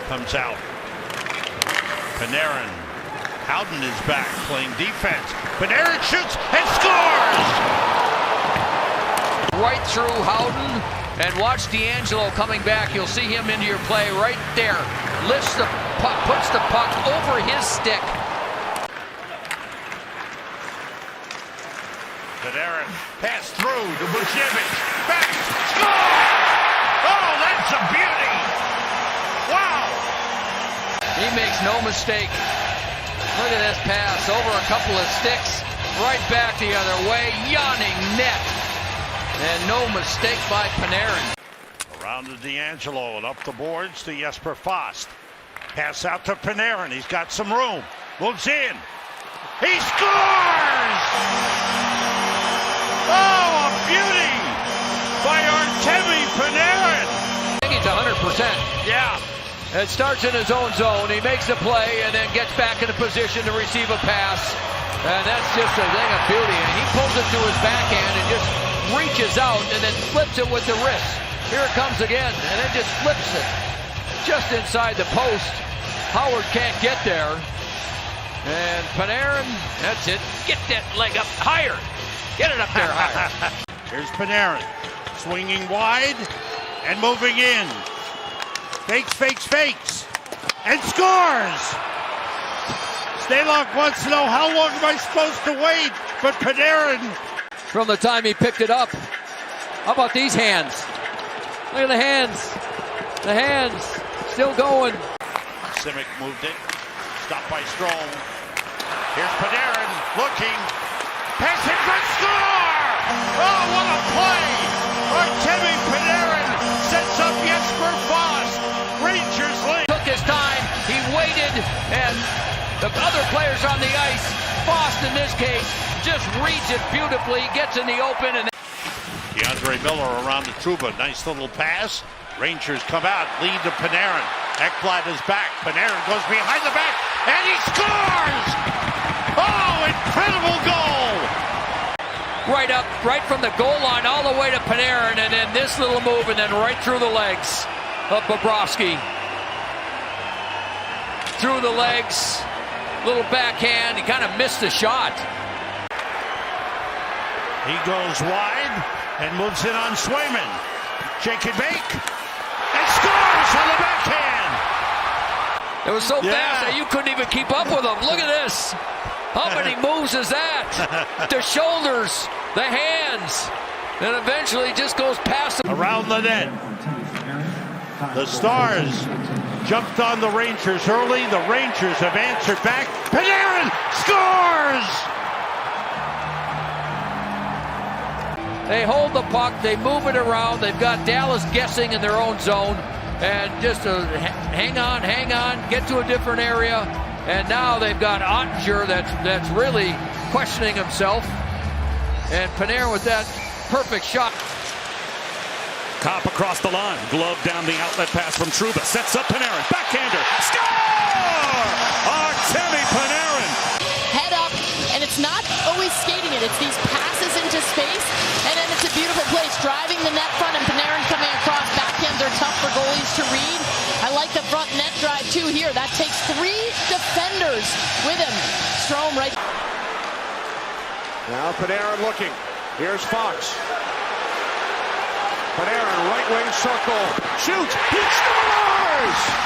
comes out. Panarin. Howden is back playing defense. Panarin shoots and scores! Right through Howden, and watch DeAngelo coming back. You'll see him into your play right there. Lifts the puck, puts the puck over his stick. Panarin pass through to Buchnevich. Back, score! Oh, that's a beauty! Wow! He makes no mistake. Look at this pass over a couple of sticks, right back the other way, yawning net. And no mistake by Panarin. Around to DeAngelo and up the boards to Jesper Fast. Pass out to Panarin. He's got some room. Moves in. He scores! Oh, a beauty by Artemi Panarin. I think he's 100%. Yeah. It starts in his own zone. He makes a play and then gets back in a position to receive a pass. And that's just a thing of beauty. And he pulls it to his backhand and just reaches out and then flips it with the wrist. Here it comes again, and then just flips it just inside the post. Howard can't get there. And Panarin, that's it. Get that leg up higher. Get it up there higher. Here's Panarin, swinging wide and moving in. Fakes, fakes, fakes, and scores! Stalock wants to know, how long am I supposed to wait? But Panarin... From the time he picked it up. How about these hands? Look at the hands. The hands still going. Simic moved it. Stopped by Strome. Here's Panarin looking. Pass it for score! Oh, what a play! Artemi Panarin sets up Jesper Fast. Rangers lead. Took his time. He waited, and the other players on the ice, Fast in this case, just reads it beautifully, gets in the open, and DeAndre Miller around the Trouba. Nice little pass. Rangers come out, lead to Panarin. Ekblad is back. Panarin goes behind the back, and he scores! Oh, incredible goal! right up, right from the goal line all the way to Panarin, and then this little move, and then right through the legs of Bobrovsky. Through the legs, little backhand. He kind of missed the shot. He goes wide and moves it on Swayman. Shake and bake, and scores on the backhand. It was so fast that you couldn't even keep up with him. Look at this. How many moves is that? The shoulders, the hands, and eventually just goes past him. Around the net. The Stars jumped on the Rangers early. The Rangers have answered back. Panarin scores! They hold the puck, they move it around. They've got Dallas guessing in their own zone. And just hang on, get to a different area. And now they've got Ottinger that's really questioning himself. And Panarin with that perfect shot. Copp across the line, glove down the outlet pass from Trouba, sets up Panarin, backhander, score! Artemi Panarin! Head up, and it's not always skating it, it's these passes into space, and then it's a beautiful place, driving the net front, and Panarin coming across. Backhands are tough for goalies to read. I like the front net drive too here. That takes 3 defenders with him. Strome right. Now Panarin looking. Here's Fox. Panarin, right wing circle, shoots, he scores!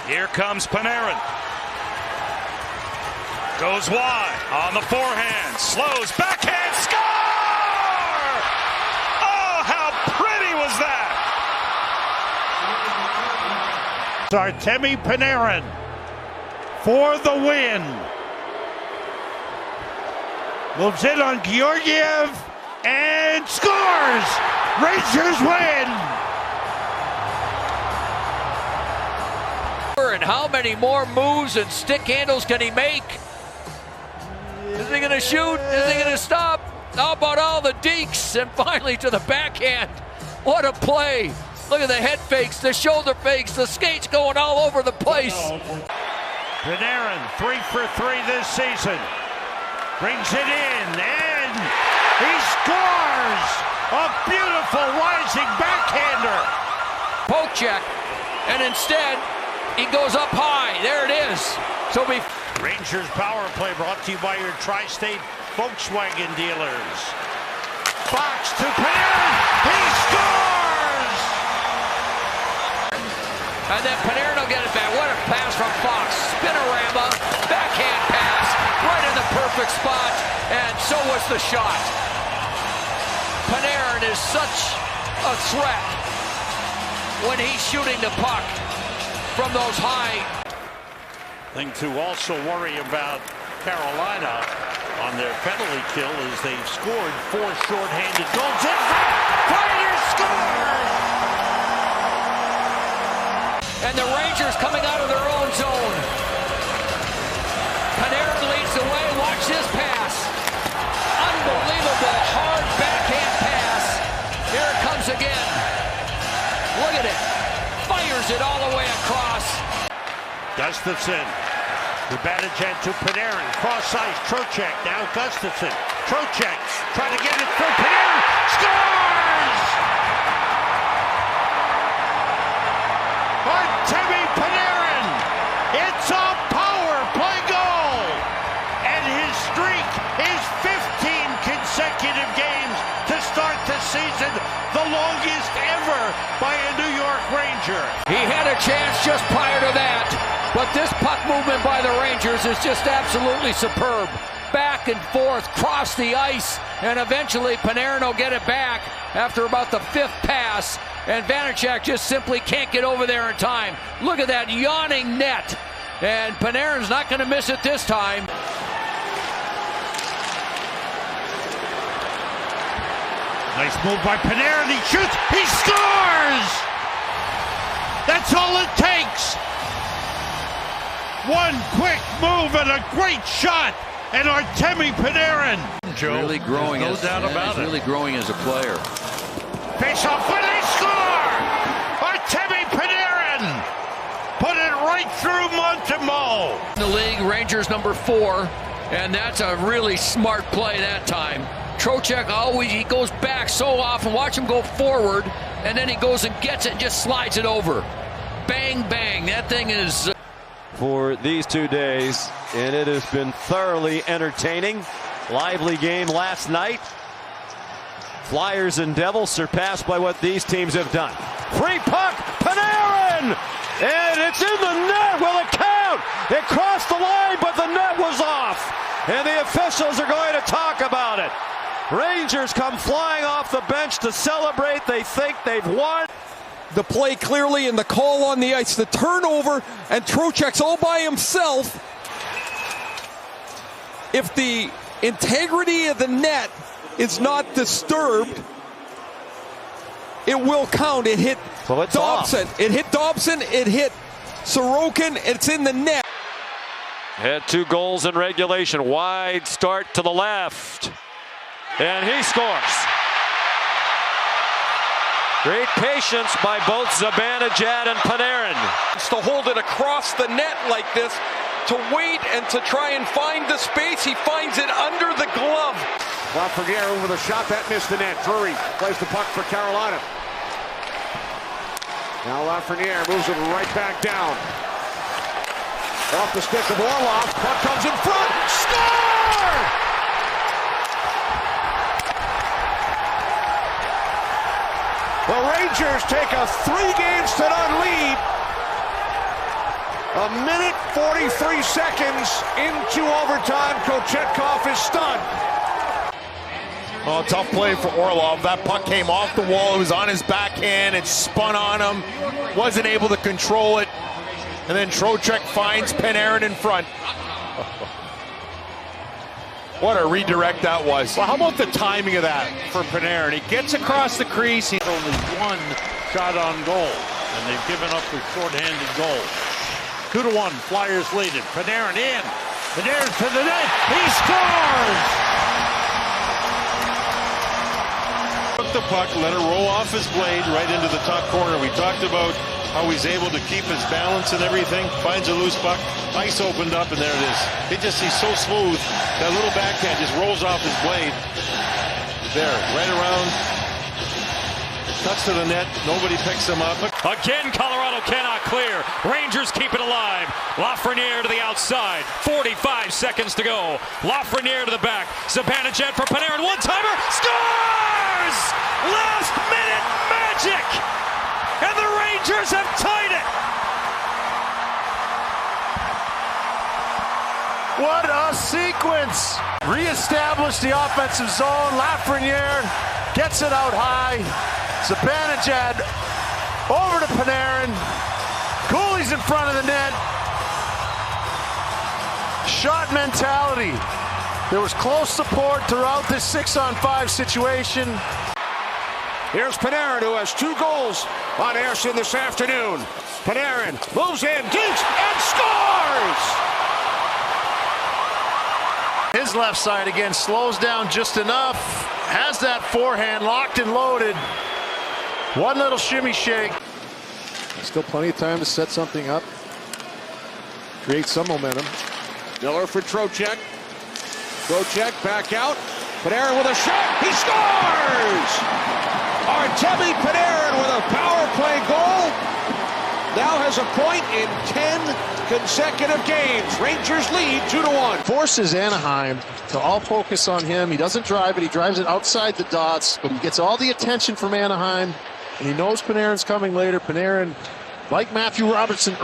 Here comes Panarin. Goes wide on the forehand. Slows, backhand, score! Oh, how pretty was that? Artemi Panarin for the win. Moves in on Georgiev and scores! Rangers win! And how many more moves and stick handles can he make? Is he going to shoot? Is he going to stop? How about all the dekes? And finally to the backhand. What a play. Look at the head fakes, the shoulder fakes, the skates going all over the place. Panarin, 3 for 3 this season. Brings it in, and he scores! A beautiful rising backhander. Poke check, and instead, he goes up high. There it is. So Rangers power play brought to you by your Tri-State Volkswagen dealers. Fox to Panarin. He scores! And then Panarin will get it back. What a pass from Fox. Spinorama, backhand pass, right in the perfect spot, and so was the shot. Panarin is such a threat when he's shooting the puck from those high. Thing to also worry about Carolina on their penalty kill is they've scored 4 shorthanded goals. In front, Flyers scores! And the Rangers coming out of their own zone. Panarin leads the way. Watch this pass. Unbelievable hard backhand pass. Here it comes again. Look at it. Fires it all the way across. Gustafsson. The Zibanejad to Panarin. Cross ice. Trocheck. Now Gustafsson. Trocheck trying to get it through. Panarin scores! Artemi Panarin. It's a power play goal. And his streak is 15 consecutive games to start the season. The longest ever by a New York Ranger. He had a chance just prior to that. But this puck movement by the Rangers is just absolutely superb. Back and forth, cross the ice, and eventually Panarin will get it back after about the 5th pass, and Vanecek just simply can't get over there in time. Look at that yawning net, and Panarin's not going to miss it this time. Nice move by Panarin. He shoots. He scores! That's all it takes. One quick move and a great shot, and Artemi Panarin. Joe, really growing, no doubt about it. Really growing as a player. Face off, but they score! Artemi Panarin put it right through Montemo. The league, Rangers number 4, and that's a really smart play that time. Trocheck he goes back so often. Watch him go forward, and then he goes and gets it and just slides it over. Bang, bang. That thing is... For these 2 days, and it has been thoroughly entertaining. Lively game last night. Flyers and Devils surpassed by what these teams have done. Free puck, Panarin! And it's in the net. Will it count? It crossed the line, but the net was off. And the officials are going to talk about it. Rangers come flying off the bench to celebrate. They think they've won. The play clearly and the call on the ice, the turnover, and Trocheck's all by himself. If the integrity of the net is not disturbed, it will count. It hit Dobson. It hit Dobson. It hit Sorokin. It's in the net. Had 2 goals in regulation. Wide start to the left. And he scores. Great patience by both Zibanejad and Panarin. To hold it across the net like this, to wait and to try and find the space. He finds it under the glove. Lafreniere over the shot, that missed the net. Drury plays the puck for Carolina. Now Lafreniere moves it right back down. Off the stick of Orlov, puck comes in front, score! The Rangers take a 3-game-to-none lead. 1:43 seconds into overtime. Kochetkov is stunned. Oh, tough play for Orlov. That puck came off the wall. It was on his backhand. It spun on him. Wasn't able to control it. And then Trocheck finds Panarin in front. What a redirect that was. Well, how about the timing of that for Panarin? He gets across the crease. He's only 1 shot on goal, and they've given up a shorthanded goal. 2-1, Flyers lead it. Panarin in. Panarin to the net. He scores! Took the puck, let it roll off his blade right into the top corner. We talked about how he's able to keep his balance and everything. Finds a loose puck. Ice opened up, and there it is. He's so smooth. That little backhand just rolls off his blade. There, right around. Cuts to the net. Nobody picks him up. Again, Colorado cannot clear. Rangers keep it alive. Lafreniere to the outside. 45 seconds to go. Lafreniere to the back. Zibanejad for Panarin. One-timer. Scores! Last minute magic! And the Rangers have tied it! What a sequence! Reestablish the offensive zone. Lafreniere gets it out high. Zibanejad over to Panarin. Cooley's in front of the net. Shot mentality. There was close support throughout this 6-on-5 situation. Here's Panarin, who has 2 goals on Ersson this afternoon. Panarin moves in, deep, and scores! His left side again slows down just enough. Has that forehand locked and loaded. One little shimmy shake. Still plenty of time to set something up. Create some momentum. Miller for Trocheck. Trocheck back out. Panarin with a shot. He scores! Artemi Panarin with a power play goal. Now has a point in 10 consecutive games. Rangers lead 2-1. Forces Anaheim to all focus on him. He doesn't drive it. He drives it outside the dots, but he gets all the attention from Anaheim, and he knows Panarin's coming later. Panarin, like Matthew Robertson